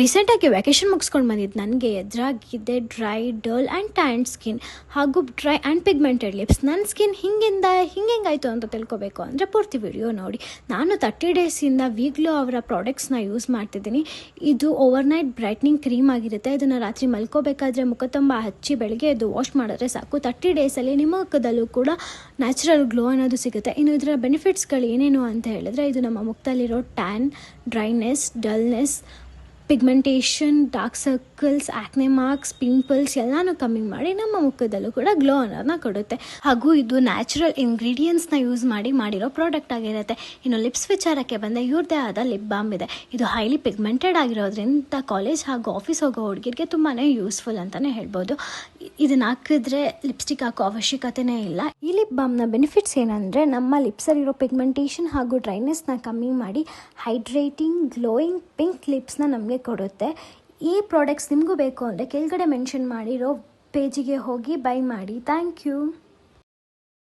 ರೀಸೆಂಟಾಗಿ ವ್ಯಾಕೇಷನ್ ಮುಗಿಸ್ಕೊಂಡು ಬಂದಿದ್ದು ನನಗೆ ಎದುರಾಗಿದೆ dry dull and tan skin ಹಾಗೂ ಡ್ರೈ ಆ್ಯಂಡ್ ಪಿಗ್ಮೆಂಟೆಡ್ ಲಿಪ್ಸ್. ನನ್ನ ಸ್ಕಿನ್ ಹಿಂಗೆಂಗಾಯಿತು ಅಂತ ತಿಳ್ಕೊಬೇಕು ಅಂದರೆ ಪೂರ್ತಿ ವಿಡಿಯೋ ನೋಡಿ. ನಾನು 30 ಡೇಸಿಂದ ವೀಗ್ಲೋ ಅವರ ಪ್ರಾಡಕ್ಟ್ಸ್ನ ಯೂಸ್ ಮಾಡ್ತಿದ್ದೀನಿ. ಇದು ಓವರ್ನೈಟ್ ಬ್ರೈಟ್ನಿಂಗ್ ಕ್ರೀಮ್ ಆಗಿರುತ್ತೆ. ಇದನ್ನು ರಾತ್ರಿ ಮಲ್ಕೋಬೇಕಾದ್ರೆ ಮುಖ ತುಂಬ ಹಚ್ಚಿ ಬೆಳಗ್ಗೆ ಎದ್ದು ವಾಶ್ ಮಾಡಿದ್ರೆ ಸಾಕು. 30 ಡೇಸಲ್ಲಿ ನಿಮ್ಮ ಮುಖದಲ್ಲೂ ಕೂಡ ನ್ಯಾಚುರಲ್ ಗ್ಲೋ ಅನ್ನೋದು ಸಿಗುತ್ತೆ. ಇನ್ನು ಇದರ ಬೆನಿಫಿಟ್ಸ್ಗಳು ಏನೇನು ಅಂತ ಹೇಳಿದ್ರೆ, ಇದು ನಮ್ಮ ಮುಖದಲ್ಲಿರೋ tan, dryness, dullness, pigmentation, dark circles, acne marks, pimples ಎಲ್ಲನೂ ಕಮ್ಮಿ ಮಾಡಿ ನಮ್ಮ ಮುಖದಲ್ಲೂ ಕೂಡ ಗ್ಲೋ ಅನ್ನೋದನ್ನ ಕೊಡುತ್ತೆ. ಹಾಗೂ ಇದು ನ್ಯಾಚುರಲ್ ಇಂಗ್ರೀಡಿಯೆಂಟ್ಸ್ನ ಯೂಸ್ ಮಾಡಿರೋ ಪ್ರಾಡಕ್ಟ್ ಆಗಿರುತ್ತೆ. ಇನ್ನು ಲಿಪ್ಸ್ ವಿಚಾರಕ್ಕೆ ಬಂದರೆ ಇವ್ರದ್ದೇ ಆದ ಲಿಪ್ ಬಾಮ್ ಇದೆ. ಇದು ಹೈಲಿ ಪಿಗ್ಮೆಂಟೆಡ್ ಆಗಿರೋದ್ರಿಂದ ಕಾಲೇಜ್ ಹಾಗೂ ಆಫೀಸ್ ಹೋಗೋ ಹುಡುಗಿರಿಗೆ ತುಂಬಾ ಯೂಸ್ಫುಲ್ ಅಂತಲೇ ಹೇಳ್ಬೋದು. ಇದನ್ನು ಹಾಕಿದ್ರೆ ಲಿಪ್ಸ್ಟಿಕ್ ಹಾಕೋ ಅವಶ್ಯಕತೆನೇ ಇಲ್ಲ. ಈ ಲಿಪ್ ಬಾಮ್ನ ಬೆನಿಫಿಟ್ಸ್ ಏನಂದರೆ, ನಮ್ಮ ಲಿಪ್ಸಲ್ಲಿರೋ ಪಿಗ್ಮೆಂಟೇಷನ್ ಹಾಗೂ ಡ್ರೈನೆಸ್ನ ಕಮ್ಮಿ ಮಾಡಿ ಹೈಡ್ರೇಟಿಂಗ್ ಗ್ಲೋಯಿಂಗ್ ಪಿಂಕ್ ಲಿಪ್ಸ್ನ ನಮಗೆ ಕೊಡುತ್ತೆ. ಈ ಪ್ರಾಡಕ್ಟ್ಸ್ ನಿಮಗೂ ಬೇಕು ಅಂದರೆ ಕೆಳಗಡೆ ಮೆನ್ಷನ್ ಮಾಡಿರೋ ಪೇಜಿಗೆ ಹೋಗಿ ಬೈ ಮಾಡಿ. Thank you.